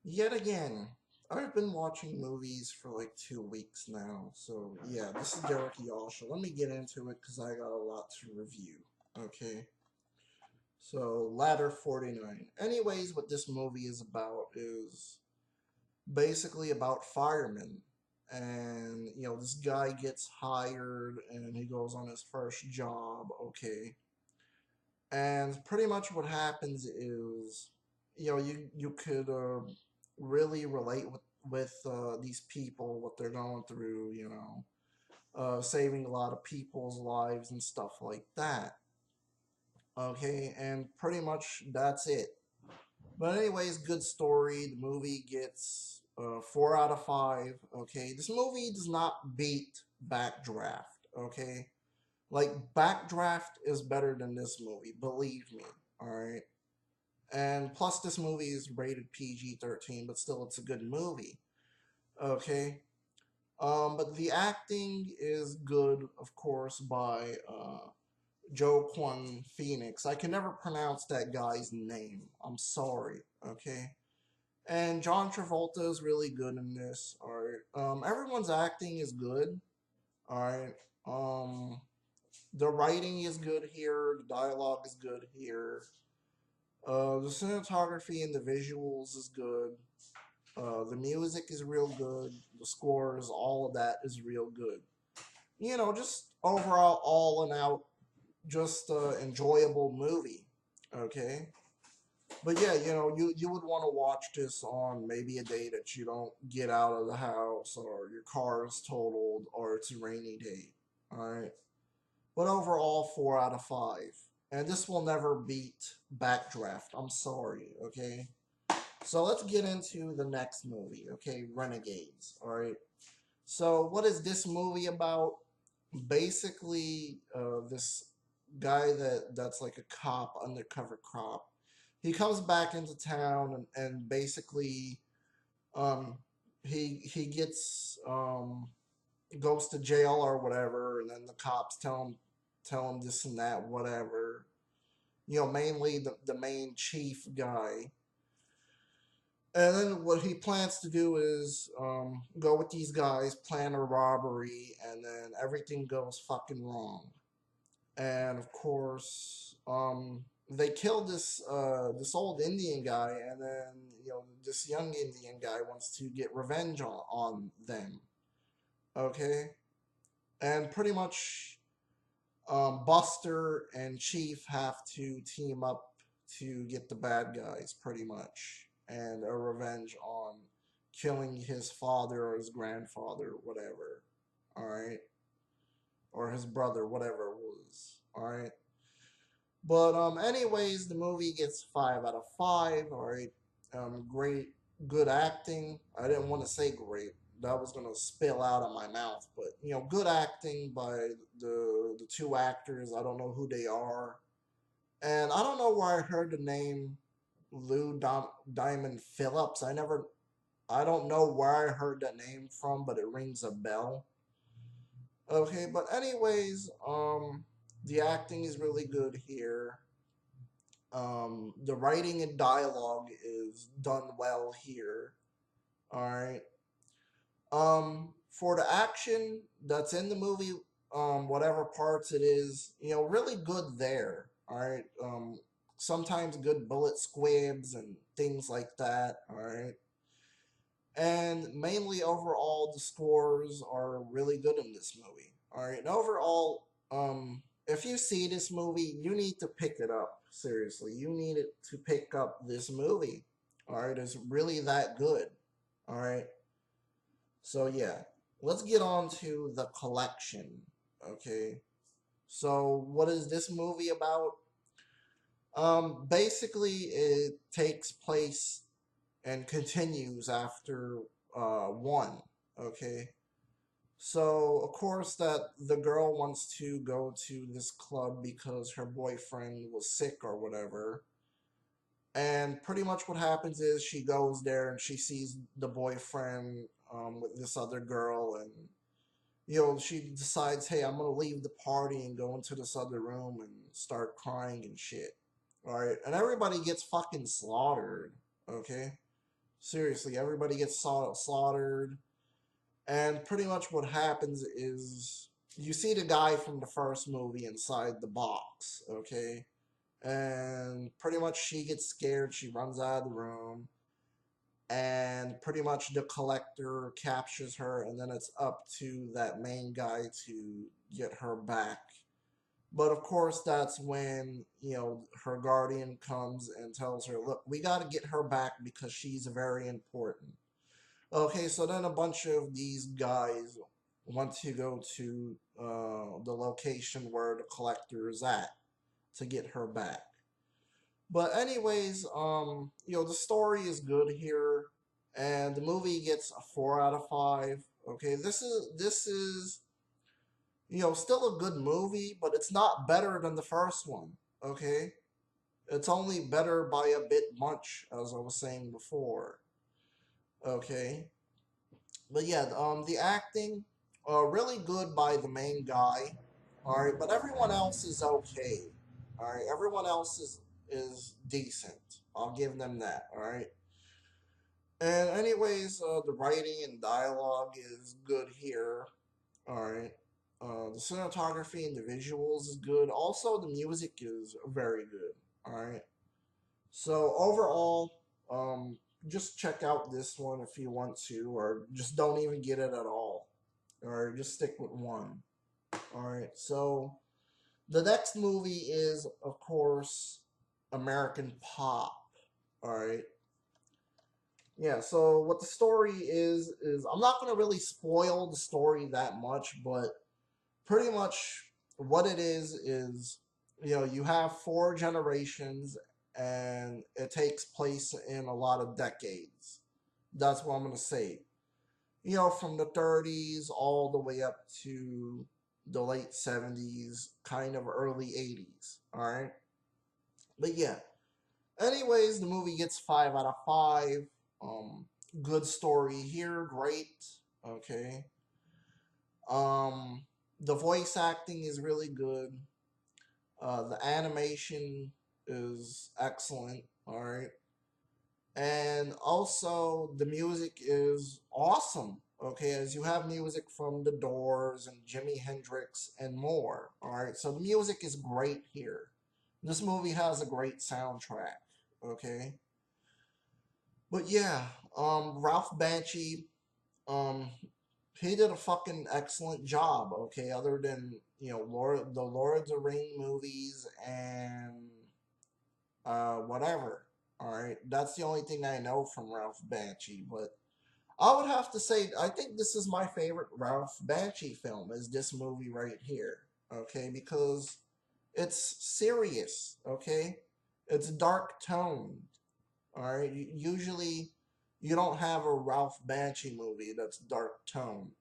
Yet again, I've been watching movies for like 2 weeks now, so yeah, this is Derrick Yasha. Let me get into it because I got a lot to review. Okay, so Ladder 49. Anyways, what this movie is about is basically about firemen. And, this guy gets hired and he goes on his first job, okay? And pretty much what happens is, you could really relate with these people, what they're going through, saving a lot of people's lives and stuff like that. Okay, and pretty much that's it. But anyways, good story. The movie gets 4 out of 5. Okay, this movie does not beat Backdraft. Okay, like Backdraft is better than this movie. Believe me. All right. And plus, this movie is rated PG-13, but still, it's a good movie. Okay. But the acting is good, of course, by Joe Quan Phoenix. I can never pronounce that guy's name. I'm sorry. Okay. And John Travolta is really good in this. All right. Everyone's acting is good. All right. The writing is good here. The dialogue is good here. The cinematography and the visuals is good. The music is real good. The scores, all of that is real good. Just overall, all in out, just enjoyable movie. Okay. But yeah, you would want to watch this on maybe a day that you don't get out of the house or your car is totaled or it's a rainy day. All right. But overall, 4 out of 5. And this will never beat Backdraft. I'm sorry. Okay. So let's get into the next movie. Okay. Renegades. All right. So what is this movie about? Basically, this guy that's like a cop, undercover cop. He comes back into town and basically um he gets goes to jail or whatever, and then the cops tell him this and that, whatever. Mainly the main chief guy. And then what he plans to do is go with these guys, plan a robbery, and then everything goes fucking wrong. And of course, they killed this old Indian guy, and then this young Indian guy wants to get revenge on them. Okay, and pretty much, Buster and Chief have to team up to get the bad guys, pretty much, and a revenge on killing his father or his grandfather, whatever. All right, or his brother, whatever it was. All right. But anyways, the movie gets 5 out of 5. All right, great, good acting. I didn't want to say great. That was gonna spill out of my mouth, but good acting by the two actors. I don't know who they are, and I don't know where I heard the name Diamond Phillips. I don't know where I heard that name from, but it rings a bell. Okay, but anyways, the acting is really good here. The writing and dialogue is done well here. All right. For the action that's in the movie, whatever parts it is, really good there. All right. Sometimes good bullet squibs and things like that. All right. And mainly overall, the scores are really good in this movie. All right. And overall, if you see this movie, you need to pick it up. Seriously, you need it to pick up this movie. All right. It's really that good. All right. So, yeah. Let's get on to the collection. Okay. So, what is this movie about? Basically, it takes place and continues after one. Okay. So, of course, that the girl wants to go to this club because her boyfriend was sick or whatever. And pretty much what happens is she goes there and she sees the boyfriend with this other girl, and she decides, hey, I'm gonna leave the party and go into this other room and start crying and shit. All right, and everybody gets fucking slaughtered. Okay, Seriously, everybody gets slaughtered. And pretty much what happens is you see the guy from the first movie inside the box, okay? And pretty much she gets scared, she runs out of the room, and pretty much the collector captures her, and then it's up to that main guy to get her back. But of course, that's when, her guardian comes and tells her, look, we got to get her back because she's very important. Okay, so then a bunch of these guys want to go to the location where the collector is at to get her back. But anyways, the story is good here, and the movie gets a 4 out of 5. Okay, this is still a good movie, but it's not better than the first one. Okay, it's only better by a bit much, as I was saying before. Okay, but yeah, the acting, really good by the main guy. All right, but everyone else is okay. All right, everyone else is decent. I'll give them that. All right. And anyways, the writing and dialogue is good here. All right. The cinematography and the visuals is good. Also, the music is very good. All right. So overall, just check out this one if you want to, or just don't even get it at all, or just stick with one. All right. So the next movie is, of course, American Pop. All right. Yeah. So what the story is I'm not gonna really spoil the story that much, but pretty much what it is you have 4 generations and it takes place in a lot of decades. That's what I'm going to say. From the 30s all the way up to the late 70s, kind of early 80s. All right. But yeah. Anyways, the movie gets 5 out of 5. Good story here. Great. Okay. Um, the voice acting is really good. The animation is excellent. All right. And also, the music is awesome. Okay, as you have music from The Doors and Jimi Hendrix and more. All right, so the music is great here. This movie has a great soundtrack. Okay, but yeah, Ralph Bakshi, um, he did a fucking excellent job. Okay, other than the Lord of the Ring movies and whatever. All right, that's the only thing I know from Ralph Bakshi. But I would have to say I think this is my favorite Ralph Bakshi film. Is this movie right here? Okay, because it's serious. Okay, it's dark toned. All right, usually you don't have a Ralph Bakshi movie that's dark toned.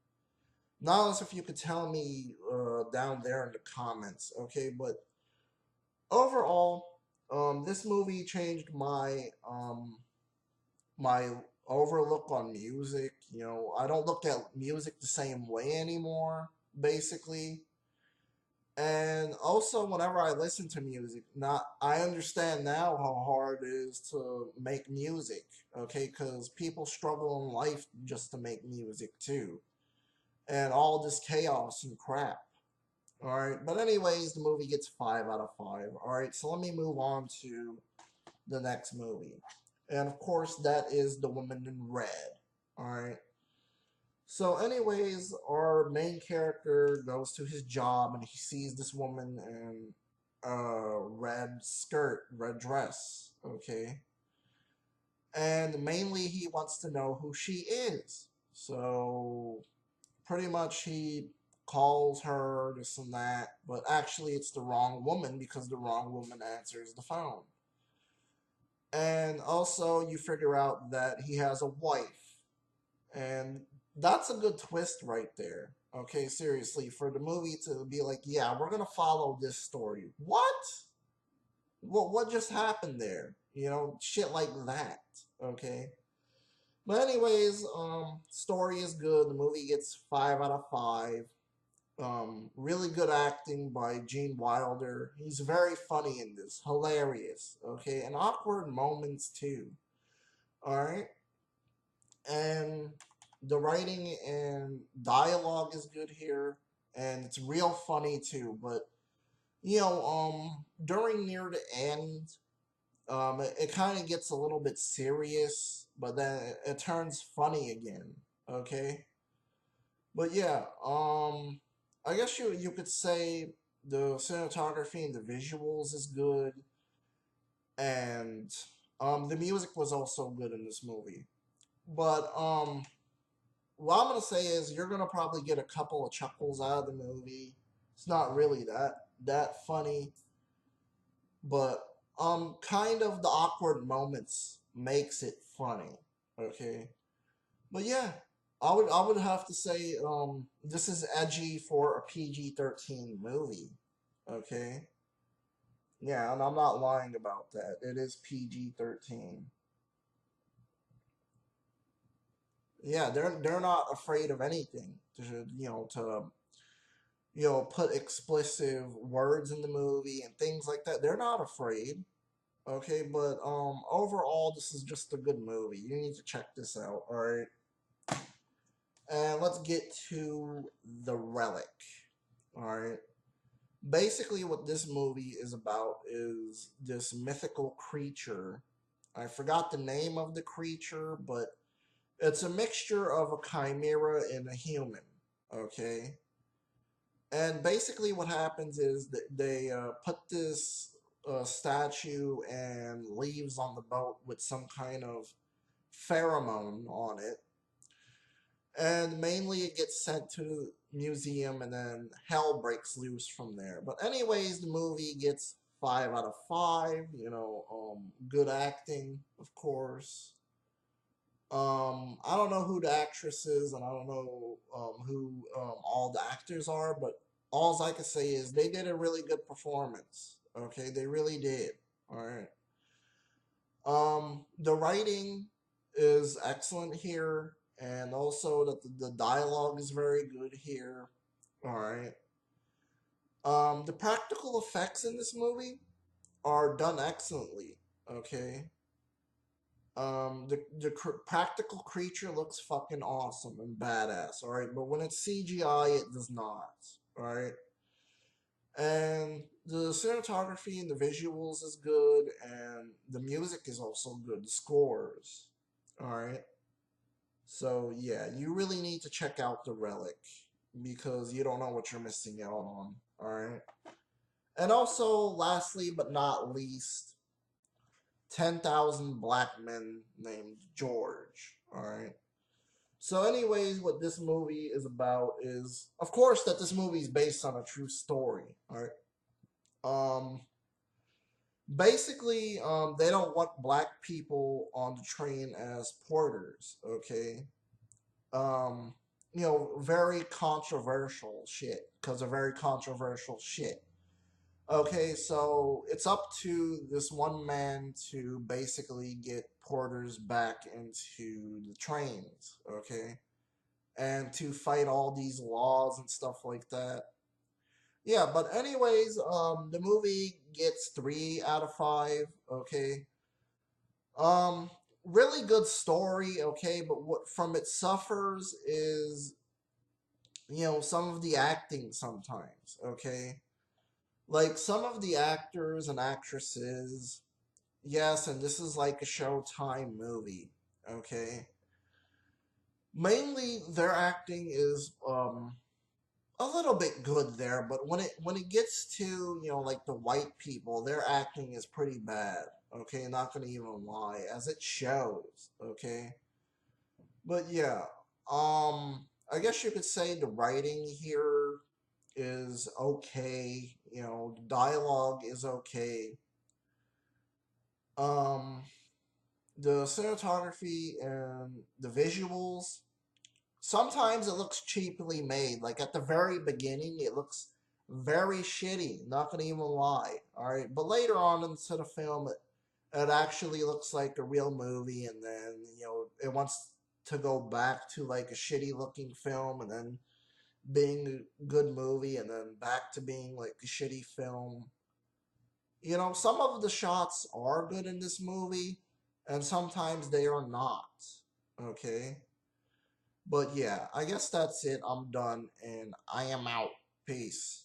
Not unless if you could tell me down there in the comments. Okay, but overall, this movie changed my overlook on music. I don't look at music the same way anymore, basically. And also, whenever I listen to music, not I understand now how hard it is to make music. Okay, because people struggle in life just to make music too, and all this chaos and crap. All right, but anyways, the movie gets 5 out of 5. All right, so let me move on to the next movie. And of course, that is The Woman in Red. Alright. So, anyways, our main character goes to his job and he sees this woman in a red skirt, red dress. Okay. And mainly he wants to know who she is. So, pretty much he calls her, this and that. But actually, it's the wrong woman because the wrong woman answers the phone. And also, you figure out that he has a wife. And that's a good twist right there. Okay, seriously, for the movie to be like, yeah, we're going to follow this story. What? What just happened there? Shit like that. Okay. But anyways, story is good. The movie gets 5 out of 5. Really good acting by Gene Wilder. He's very funny in this, hilarious. Okay, and awkward moments too. All right. And the writing and dialogue is good here, and it's real funny too. But during near the end, it kind of gets a little bit serious, but then it turns funny again. Okay, but yeah, I guess you could say the cinematography and the visuals is good, and the music was also good in this movie. But what I'm gonna say is you're gonna probably get a couple of chuckles out of the movie. It's not really that funny, but kind of the awkward moments makes it funny. Okay, but yeah, I would have to say this is edgy for a PG-13 movie. Okay, yeah, and I'm not lying about that. It is PG-13. Yeah, they're not afraid of anything to put explicit words in the movie and things like that. They're not afraid. Okay, but overall this is just a good movie. You need to check this out, all right? And let's get to the Relic. All right. Basically what this movie is about is this mythical creature. I forgot the name of the creature, but it's a mixture of a chimera and a human, okay? And basically, what happens is that they put this statue and leaves on the boat with some kind of pheromone on it, and mainly it gets sent to the museum, and then hell breaks loose from there. But anyways, the movie gets 5 out of 5. Good acting, of course. I don't know who the actress is, and I don't know who all the actors are, but all I can say is they did a really good performance. Okay, they really did. All right. The writing is excellent here, and also that the dialogue is very good here. All right. The practical effects in this movie are done excellently. Okay. The practical creature looks fucking awesome and badass, all right. But when it's CGI, it does not, all right. And the cinematography and the visuals is good, and the music is also good. The scores, all right. So yeah, you really need to check out the Relic because you don't know what you're missing out on, all right. And also, lastly but not least, 10,000 black men named George. All right. So, anyways, what this movie is about is, of course, that this movie is based on a true story. All right. Um, basically, they don't want black people on the train as porters. Okay. Um, very controversial shit because of very controversial shit. Okay, so it's up to this one man to basically get porters back into the trains, okay? And to fight all these laws and stuff like that. Yeah, but anyways, the movie gets 3 out of 5, okay? Um, really good story, okay, but what from it suffers is, some of the acting sometimes, okay? Like some of the actors and actresses, yes, and this is like a Showtime movie, okay? Mainly their acting is a little bit good there, but when it gets to, like the white people, their acting is pretty bad, okay? Not gonna even lie, as it shows, okay? But yeah, I guess you could say the writing here is okay, the dialogue is okay. Um, the cinematography and the visuals, sometimes it looks cheaply made. Like at the very beginning, it looks very shitty. Not gonna even lie. All right, but later on into the film, it actually looks like a real movie, and then it wants to go back to like a shitty looking film, and then being a good movie, and then back to being like a shitty film. Some of the shots are good in this movie, and sometimes they are not. Okay. But yeah, I guess that's it. I'm done and I am out. Peace.